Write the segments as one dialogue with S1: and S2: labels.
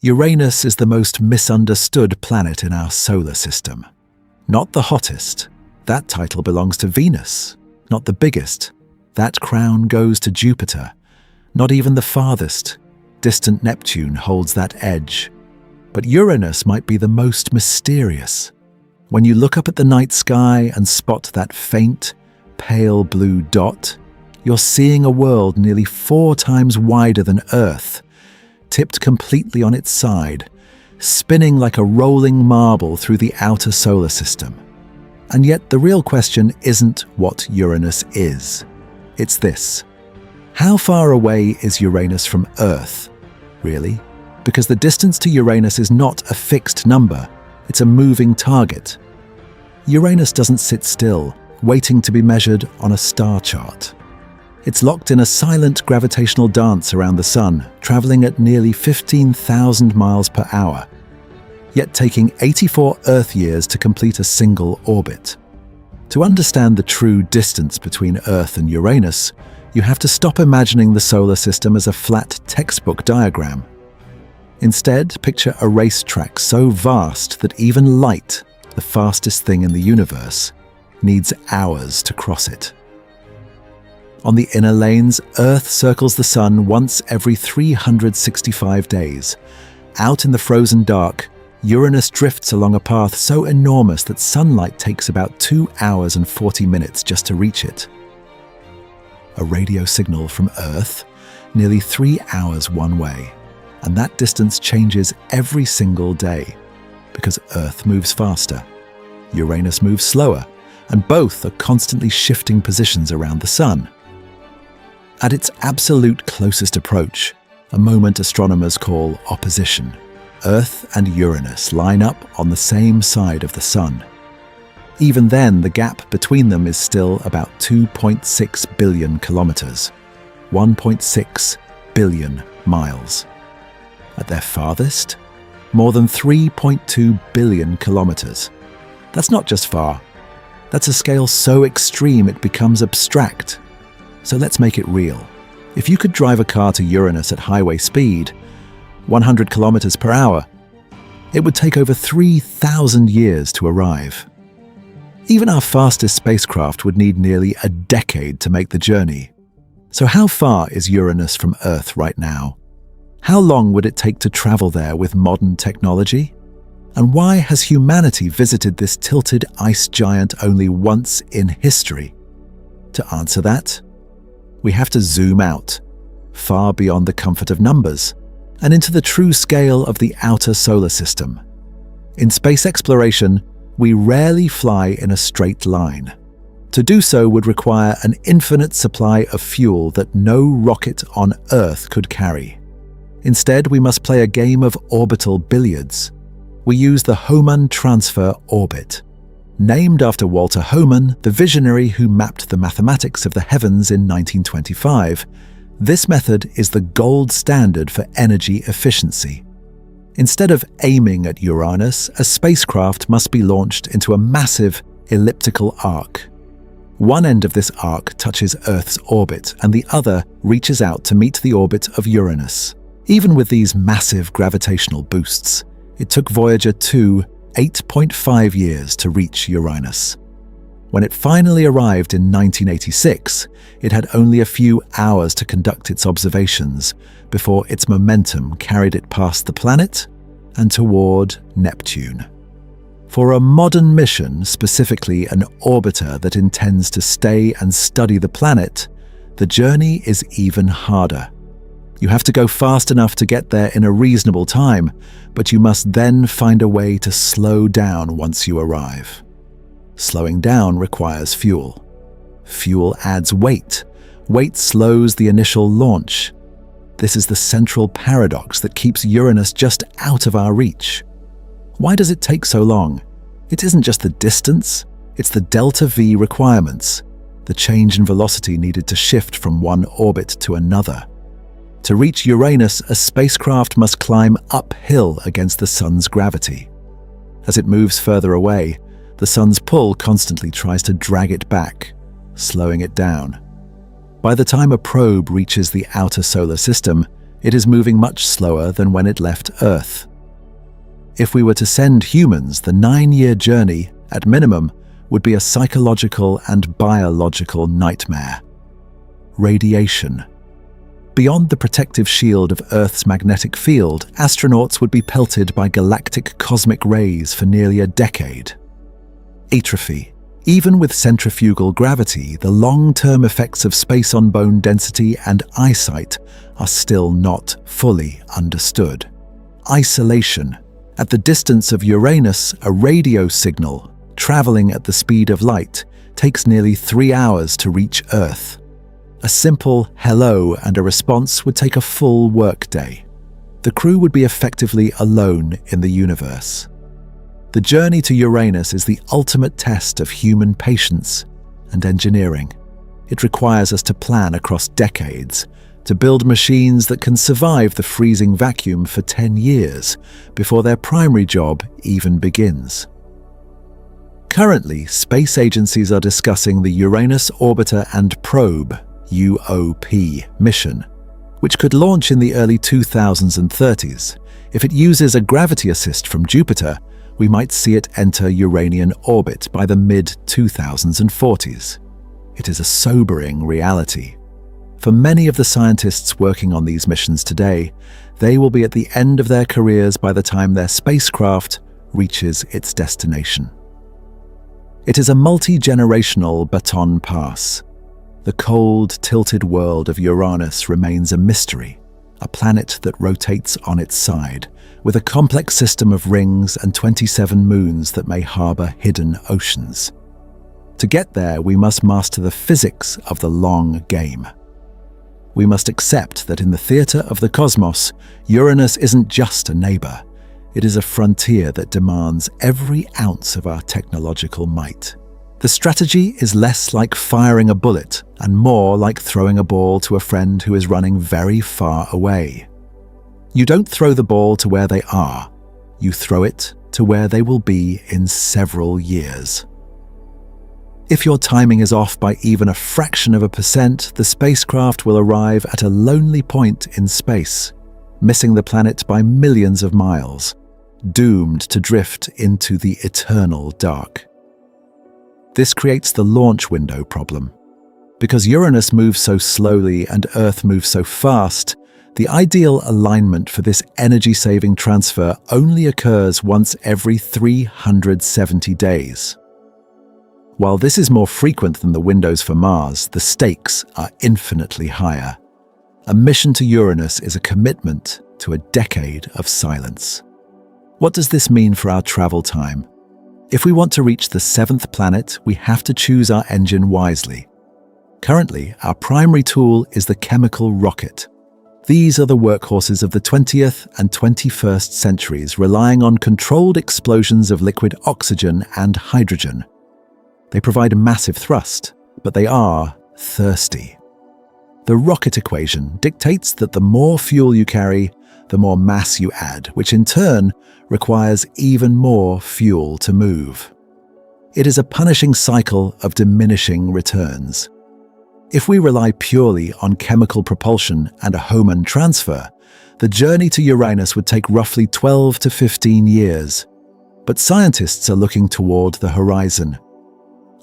S1: Uranus is the most misunderstood planet in our solar system. Not the hottest. That title belongs to Venus. Not the biggest. That crown goes to Jupiter. Not even the farthest. Distant Neptune holds that edge. But Uranus might be the most mysterious. When you look up at the night sky and spot that faint, pale blue dot, you're seeing a world nearly 4 times wider than Earth, tipped completely on its side, spinning like a rolling marble through the outer solar system. And yet the real question isn't what Uranus is. It's this. How far away is Uranus from Earth? Really? Because the distance to Uranus is not a fixed number, it's a moving target. Uranus doesn't sit still, waiting to be measured on a star chart. It's locked in a silent gravitational dance around the Sun, traveling at nearly 15,000 miles per hour, yet taking 84 Earth years to complete a single orbit. To understand the true distance between Earth and Uranus, you have to stop imagining the solar system as a flat textbook diagram. Instead, picture a racetrack so vast that even light, the fastest thing in the universe, needs hours to cross it. On the inner lanes, Earth circles the Sun once every 365 days. Out in the frozen dark, Uranus drifts along a path so enormous that sunlight takes about 2 hours and 40 minutes just to reach it. A radio signal from Earth, nearly 3 hours one way, and that distance changes every single day, because Earth moves faster, Uranus moves slower, and both are constantly shifting positions around the Sun. At its absolute closest approach, a moment astronomers call opposition, Earth and Uranus line up on the same side of the Sun. Even then, the gap between them is still about 2.6 billion kilometers, 1.6 billion miles. At their farthest, more than 3.2 billion kilometers. That's not just far. That's a scale so extreme it becomes abstract. So let's make it real. If you could drive a car to Uranus at highway speed, 100 kilometers per hour, it would take over 3,000 years to arrive. Even our fastest spacecraft would need nearly a decade to make the journey. So how far is Uranus from Earth right now? How long would it take to travel there with modern technology? And why has humanity visited this tilted ice giant only once in history? To answer that, we have to zoom out, far beyond the comfort of numbers, and into the true scale of the outer solar system. In space exploration, we rarely fly in a straight line. To do so would require an infinite supply of fuel that no rocket on Earth could carry. Instead, we must play a game of orbital billiards. We use the Hohmann transfer orbit. Named after Walter Hohmann, the visionary who mapped the mathematics of the heavens in 1925, this method is the gold standard for energy efficiency. Instead of aiming at Uranus, a spacecraft must be launched into a massive elliptical arc. One end of this arc touches Earth's orbit, and the other reaches out to meet the orbit of Uranus. Even with these massive gravitational boosts, it took Voyager 2 8.5 years to reach Uranus. When it finally arrived in 1986, it had only a few hours to conduct its observations before its momentum carried it past the planet and toward Neptune. For a modern mission, specifically an orbiter that intends to stay and study the planet, the journey is even harder. You have to go fast enough to get there in a reasonable time, but you must then find a way to slow down once you arrive. Slowing down requires fuel. Fuel adds weight. Weight slows the initial launch. This is the central paradox that keeps Uranus just out of our reach. Why does it take so long? It isn't just the distance, it's the delta V requirements, the change in velocity needed to shift from one orbit to another. To reach Uranus, a spacecraft must climb uphill against the Sun's gravity. As it moves further away, the Sun's pull constantly tries to drag it back, slowing it down. By the time a probe reaches the outer solar system, It is moving much slower than when it left Earth. If we were to send humans, the 9-year journey, at minimum, would be a psychological and biological nightmare. Radiation. Beyond the protective shield of Earth's magnetic field, astronauts would be pelted by galactic cosmic rays for nearly a decade. Atrophy. Even with centrifugal gravity, the long-term effects of space on bone density and eyesight are still not fully understood. Isolation. At the distance of Uranus, a radio signal, traveling at the speed of light, takes nearly 3 hours to reach Earth. A simple hello and a response would take a full workday. The crew would be effectively alone in the universe. The journey to Uranus is the ultimate test of human patience and engineering. It requires us to plan across decades, to build machines that can survive the freezing vacuum for 10 years before their primary job even begins. Currently, space agencies are discussing the Uranus Orbiter and Probe (UOP) mission, which could launch in the early 2030s. If it uses a gravity assist from Jupiter, we might see it enter Uranian orbit by the mid-2040s. It is a sobering reality. For many of the scientists working on these missions today, they will be at the end of their careers by the time their spacecraft reaches its destination. It is a multi-generational baton pass. The cold, tilted world of Uranus remains a mystery, a planet that rotates on its side, with a complex system of rings and 27 moons that may harbor hidden oceans. To get there, we must master the physics of the long game. We must accept that in the theater of the cosmos, Uranus isn't just a neighbor. It is a frontier that demands every ounce of our technological might. The strategy is less like firing a bullet and more like throwing a ball to a friend who is running very far away. You don't throw the ball to where they are. You throw it to where they will be in several years. If your timing is off by even a fraction of a percent, the spacecraft will arrive at a lonely point in space, missing the planet by millions of miles, doomed to drift into the eternal dark. This creates the launch window problem. Because Uranus moves so slowly and Earth moves so fast, the ideal alignment for this energy-saving transfer only occurs once every 370 days. While this is more frequent than the windows for Mars, the stakes are infinitely higher. A mission to Uranus is a commitment to a decade of silence. What does this mean for our travel time? If we want to reach the 7th planet, we have to choose our engine wisely. Currently, our primary tool is the chemical rocket. These are the workhorses of the 20th and 21st centuries, relying on controlled explosions of liquid oxygen and hydrogen. They provide a massive thrust, but they are thirsty. The rocket equation dictates that the more fuel you carry, the more mass you add, which in turn requires even more fuel to move. It is a punishing cycle of diminishing returns. If we rely purely on chemical propulsion and a Hohmann transfer, the journey to Uranus would take roughly 12 to 15 years. But scientists are looking toward the horizon.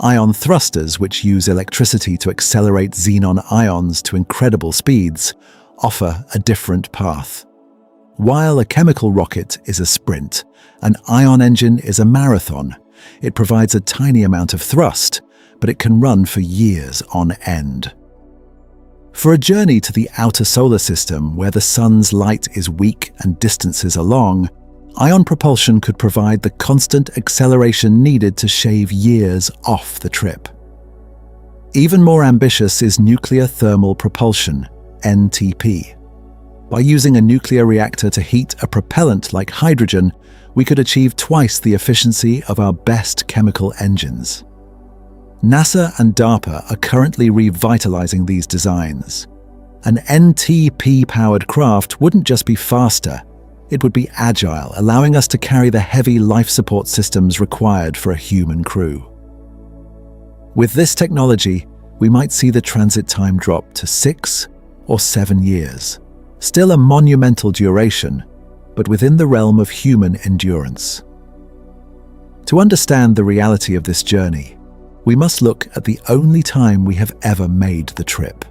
S1: Ion thrusters, which use electricity to accelerate xenon ions to incredible speeds, offer a different path. While a chemical rocket is a sprint, an ion engine is a marathon. It provides a tiny amount of thrust, but it can run for years on end. For a journey to the outer solar system, where the sun's light is weak and distances are long, ion propulsion could provide the constant acceleration needed to shave years off the trip. Even more ambitious is nuclear thermal propulsion, NTP. By using a nuclear reactor to heat a propellant like hydrogen, we could achieve twice the efficiency of our best chemical engines. NASA and DARPA are currently revitalizing these designs. An NTP-powered craft wouldn't just be faster, it would be agile, allowing us to carry the heavy life support systems required for a human crew. With this technology, we might see the transit time drop to 6 or 7 years. Still a monumental duration, but within the realm of human endurance. To understand the reality of this journey, we must look at the only time we have ever made the trip.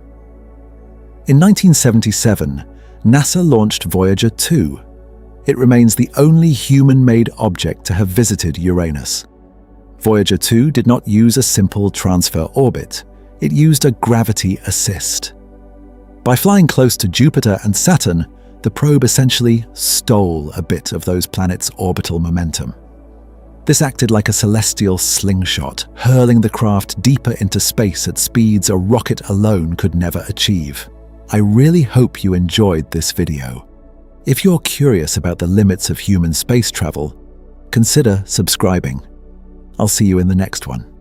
S1: In 1977, NASA launched Voyager 2. It remains the only human-made object to have visited Uranus. Voyager 2 did not use a simple transfer orbit. It used a gravity assist. By flying close to Jupiter and Saturn, the probe essentially stole a bit of those planets' orbital momentum. This acted like a celestial slingshot, hurling the craft deeper into space at speeds a rocket alone could never achieve. I really hope you enjoyed this video. If you're curious about the limits of human space travel, consider subscribing. I'll see you in the next one.